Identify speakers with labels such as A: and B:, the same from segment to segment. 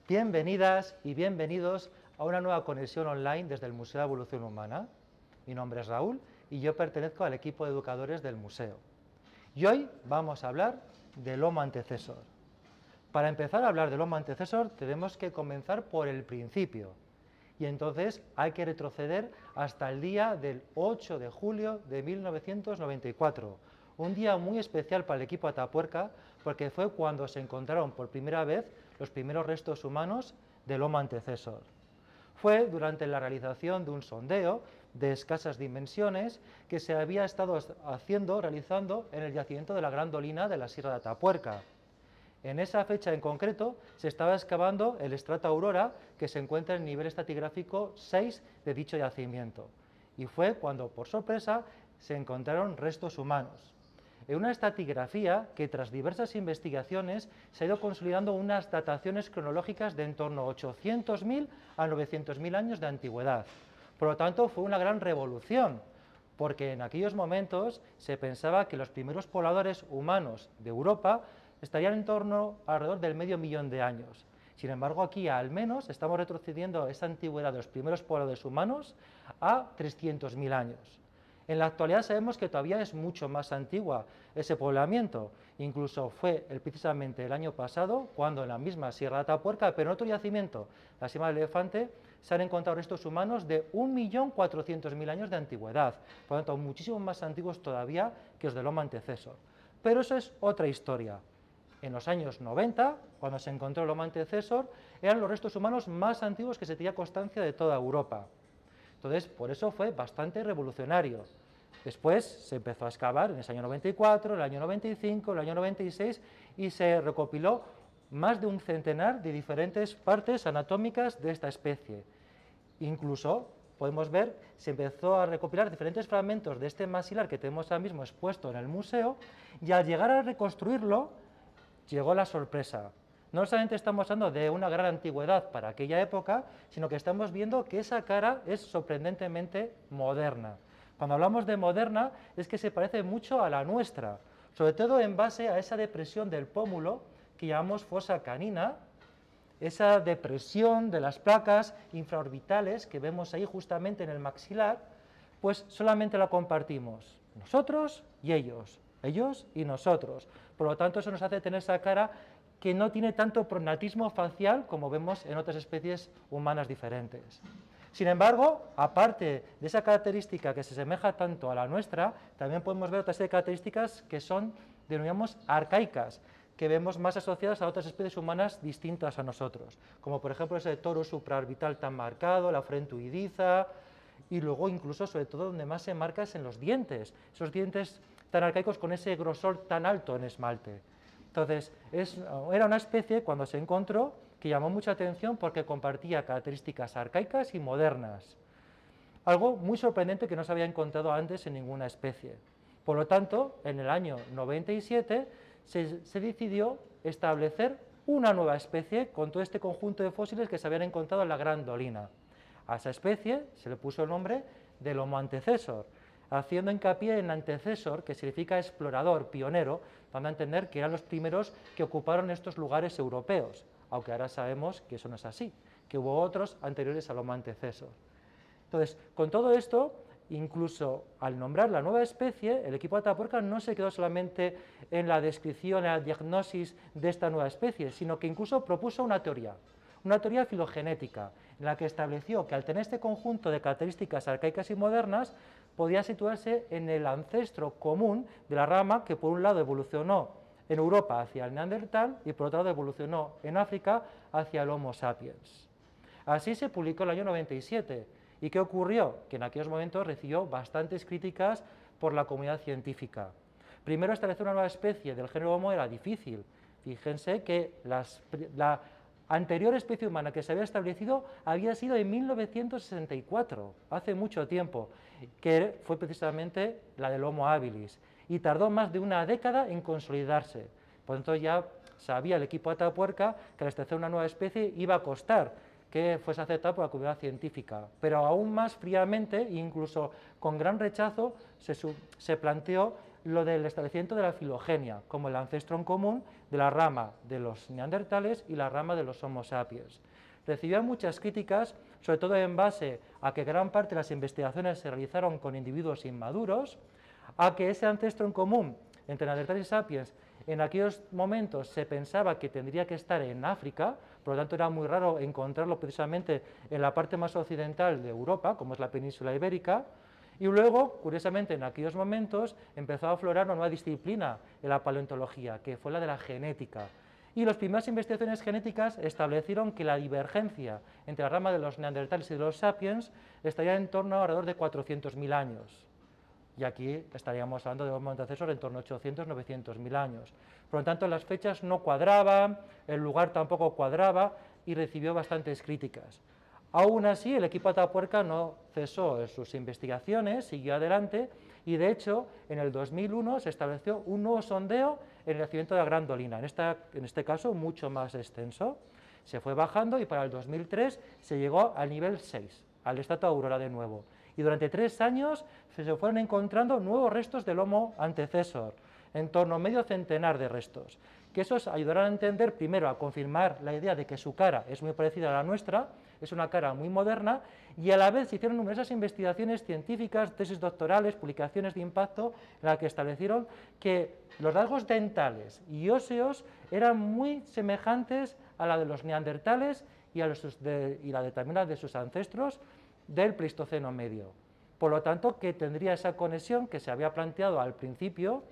A: Bienvenidas y bienvenidos a una nueva conexión online desde el Museo de Evolución Humana. Mi nombre es Raúl y yo pertenezco al equipo de educadores del museo. Y hoy vamos a hablar del Homo antecesor. Para empezar a hablar del Homo antecesor tenemos que comenzar por el principio. Y entonces hay que retroceder hasta el día del 8 de julio de 1994, un día muy especial para el equipo Atapuerca porque fue cuando se encontraron por primera vez los primeros restos humanos del Homo antecesor. Fue durante la realización de un sondeo de escasas dimensiones que se había estado realizando en el yacimiento de la Gran Dolina de la Sierra de Atapuerca. En esa fecha en concreto se estaba excavando el estrato Aurora, que se encuentra en el nivel estratigráfico 6 de dicho yacimiento. Y fue cuando, por sorpresa, se encontraron restos humanos. En una estratigrafía que, tras diversas investigaciones, se ha ido consolidando unas dataciones cronológicas de en torno a 800.000 a 900.000 años de antigüedad. Por lo tanto, fue una gran revolución, porque en aquellos momentos se pensaba que los primeros pobladores humanos de Europa estarían en torno alrededor del medio millón de años. Sin embargo, aquí al menos estamos retrocediendo esa antigüedad de los primeros pobladores humanos a 300.000 años. En la actualidad sabemos que todavía es mucho más antigua ese poblamiento. Incluso fue precisamente el año pasado cuando en la misma Sierra de Atapuerca, pero en otro yacimiento, la Sima del Elefante, se han encontrado restos humanos de 1.400.000 años de antigüedad. Por lo tanto, muchísimo más antiguos todavía que los del Homo antecesor. Pero eso es otra historia. En los años 90, cuando se encontró el Homo antecesor, eran los restos humanos más antiguos que se tenía constancia de toda Europa. Entonces, por eso fue bastante revolucionario. Después se empezó a excavar en ese año 94, el año 95, el año 96 y se recopiló más de un centenar de diferentes partes anatómicas de esta especie. Incluso podemos ver, se empezó a recopilar diferentes fragmentos de este maxilar que tenemos ahora mismo expuesto en el museo y al llegar a reconstruirlo llegó la sorpresa. No solamente estamos hablando de una gran antigüedad para aquella época, sino que estamos viendo que esa cara es sorprendentemente moderna. Cuando hablamos de moderna es que se parece mucho a la nuestra, sobre todo en base a esa depresión del pómulo que llamamos fosa canina, esa depresión de las placas infraorbitales que vemos ahí justamente en el maxilar, pues solamente la compartimos nosotros y ellos y nosotros. Por lo tanto, eso nos hace tener esa cara que no tiene tanto prognatismo facial como vemos en otras especies humanas diferentes. Sin embargo, aparte de esa característica que se asemeja tanto a la nuestra, también podemos ver otras características que son, denominamos, arcaicas, que vemos más asociadas a otras especies humanas distintas a nosotros, como por ejemplo ese torus supraorbital tan marcado, la frente huidiza, y luego incluso, sobre todo, donde más se marca es en los dientes, esos dientes tan arcaicos con ese grosor tan alto en esmalte. Entonces, era una especie, cuando se encontró, que llamó mucha atención porque compartía características arcaicas y modernas. Algo muy sorprendente que no se había encontrado antes en ninguna especie. Por lo tanto, en el año 97 se decidió establecer una nueva especie con todo este conjunto de fósiles que se habían encontrado en la Gran Dolina. A esa especie se le puso el nombre del Homo antecesor, haciendo hincapié en antecesor, que significa explorador, pionero, dando a entender que eran los primeros que ocuparon estos lugares europeos, aunque ahora sabemos que eso no es así, que hubo otros anteriores al Homo antecesor. Entonces, con todo esto, incluso al nombrar la nueva especie, el equipo de Atapuerca no se quedó solamente en la descripción, en la diagnosis de esta nueva especie, sino que incluso propuso una teoría filogenética, en la que estableció que al tener este conjunto de características arcaicas y modernas, podía situarse en el ancestro común de la rama que por un lado evolucionó en Europa hacia el Neandertal y por otro lado evolucionó en África hacia el Homo sapiens. Así se publicó en el año 97. ¿Y qué ocurrió? Que en aquellos momentos recibió bastantes críticas por la comunidad científica. Primero, establecer una nueva especie del género Homo era difícil. Fíjense que la anterior especie humana que se había establecido había sido en 1964, hace mucho tiempo, que fue precisamente la del Homo habilis, y tardó más de una década en consolidarse. Por lo tanto, ya sabía el equipo Atapuerca que al establecer una nueva especie iba a costar que fuese aceptada por la comunidad científica, pero aún más fríamente, incluso con gran rechazo, se planteó lo del establecimiento de la filogenia, como el ancestro en común de la rama de los neandertales y la rama de los Homo sapiens. Recibió muchas críticas, sobre todo en base a que gran parte de las investigaciones se realizaron con individuos inmaduros, a que ese ancestro en común entre neandertales y sapiens en aquellos momentos se pensaba que tendría que estar en África, por lo tanto era muy raro encontrarlo precisamente en la parte más occidental de Europa, como es la península ibérica, y luego, curiosamente, en aquellos momentos empezó a aflorar una nueva disciplina en la paleontología, que fue la de la genética. Y las primeras investigaciones genéticas establecieron que la divergencia entre la rama de los neandertales y de los sapiens estaría en torno a alrededor de 400.000 años. Y aquí estaríamos hablando de un antecesor en torno a 800, 900.000 años. Por lo tanto, las fechas no cuadraban, el lugar tampoco cuadraba y recibió bastantes críticas. Aún así, el equipo Atapuerca no cesó en sus investigaciones, siguió adelante y, de hecho, en el 2001 se estableció un nuevo sondeo en el yacimiento de la Gran Dolina, en este caso mucho más extenso. Se fue bajando y para el 2003 se llegó al nivel 6, al estrato Aurora de nuevo. Y durante 3 años se fueron encontrando nuevos restos del Homo antecesor, en torno a medio centenar de restos, que esos ayudarán a entender, primero, a confirmar la idea de que su cara es muy parecida a la nuestra, es una cara muy moderna, y a la vez se hicieron numerosas investigaciones científicas, tesis doctorales, publicaciones de impacto, en las que establecieron que los rasgos dentales y óseos eran muy semejantes a la de los neandertales y también la de sus ancestros del Pleistoceno medio. Por lo tanto, que tendría esa conexión que se había planteado al principio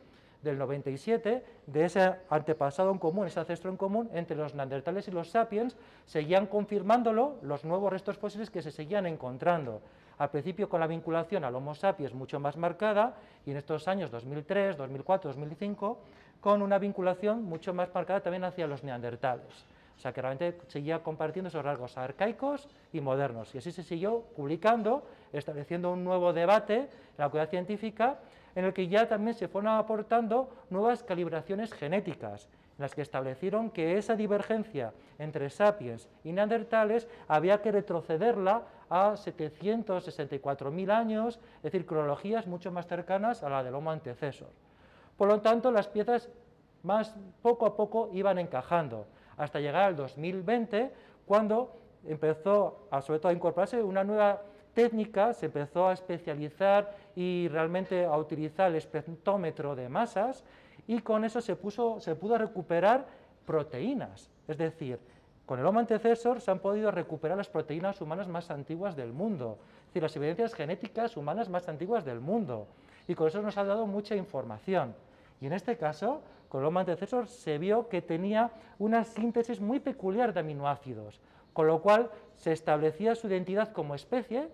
A: del 97, de ese antepasado en común, ese ancestro en común entre los neandertales y los sapiens, seguían confirmándolo los nuevos restos fósiles que se seguían encontrando. Al principio con la vinculación al Homo sapiens mucho más marcada y en estos años 2003, 2004, 2005 con una vinculación mucho más marcada también hacia los neandertales. O sea que realmente seguía compartiendo esos rasgos arcaicos y modernos. Y así se siguió publicando, estableciendo un nuevo debate en la comunidad científica, en el que ya también se fueron aportando nuevas calibraciones genéticas, en las que establecieron que esa divergencia entre sapiens y neandertales había que retrocederla a 764.000 años, es decir, cronologías mucho más cercanas a la del Homo antecesor. Por lo tanto, las piezas poco a poco iban encajando, hasta llegar al 2020, cuando empezó sobre todo a incorporarse una nueva técnica, se empezó a especializar y realmente a utilizar el espectrómetro de masas, y con eso se pudo recuperar proteínas. Es decir, con el Homo antecesor se han podido recuperar las proteínas humanas más antiguas del mundo, es decir, las evidencias genéticas humanas más antiguas del mundo, y con eso nos ha dado mucha información. Y en este caso, con el Homo antecesor se vio que tenía una síntesis muy peculiar de aminoácidos, con lo cual se establecía su identidad como especie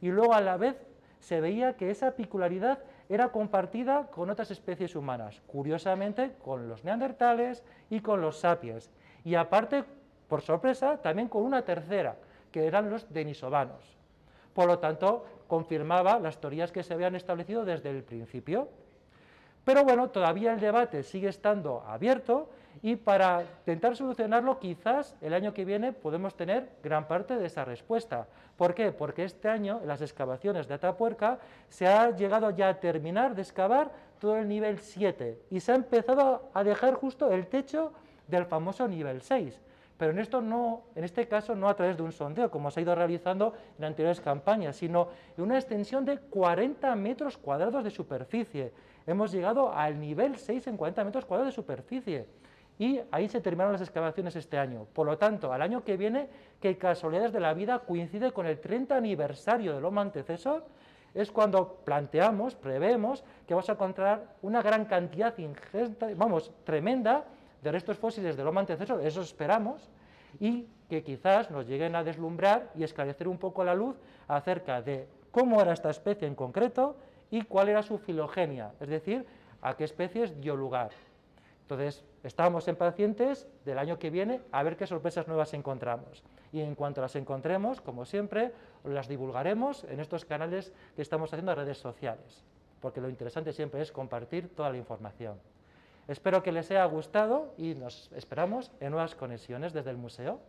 A: y luego a la vez se veía que esa peculiaridad era compartida con otras especies humanas, curiosamente con los neandertales y con los sapiens, y aparte, por sorpresa, también con una tercera, que eran los denisovanos. Por lo tanto, confirmaba las teorías que se habían establecido desde el principio. Pero bueno, todavía el debate sigue estando abierto y para intentar solucionarlo quizás el año que viene podemos tener gran parte de esa respuesta. ¿Por qué? Porque este año en las excavaciones de Atapuerca se ha llegado ya a terminar de excavar todo el nivel 7 y se ha empezado a dejar justo el techo del famoso nivel 6. Pero en este caso no a través de un sondeo, como se ha ido realizando en anteriores campañas, sino en una extensión de 40 metros cuadrados de superficie. Hemos llegado al nivel 6 en 40 metros cuadrados de superficie. Y ahí se terminaron las excavaciones este año. Por lo tanto, al año que viene, que casualidades de la vida coincide con el 30 aniversario del Homo antecesor, es cuando prevemos que vamos a encontrar una gran cantidad ingente, tremenda, de restos fósiles del Homo antecesor, eso esperamos, y que quizás nos lleguen a deslumbrar y esclarecer un poco la luz acerca de cómo era esta especie en concreto y cuál era su filogenia, es decir, a qué especies dio lugar. Entonces, estamos impacientes del año que viene a ver qué sorpresas nuevas encontramos. Y en cuanto las encontremos, como siempre, las divulgaremos en estos canales que estamos haciendo en redes sociales, porque lo interesante siempre es compartir toda la información. Espero que les haya gustado y nos esperamos en nuevas conexiones desde el museo.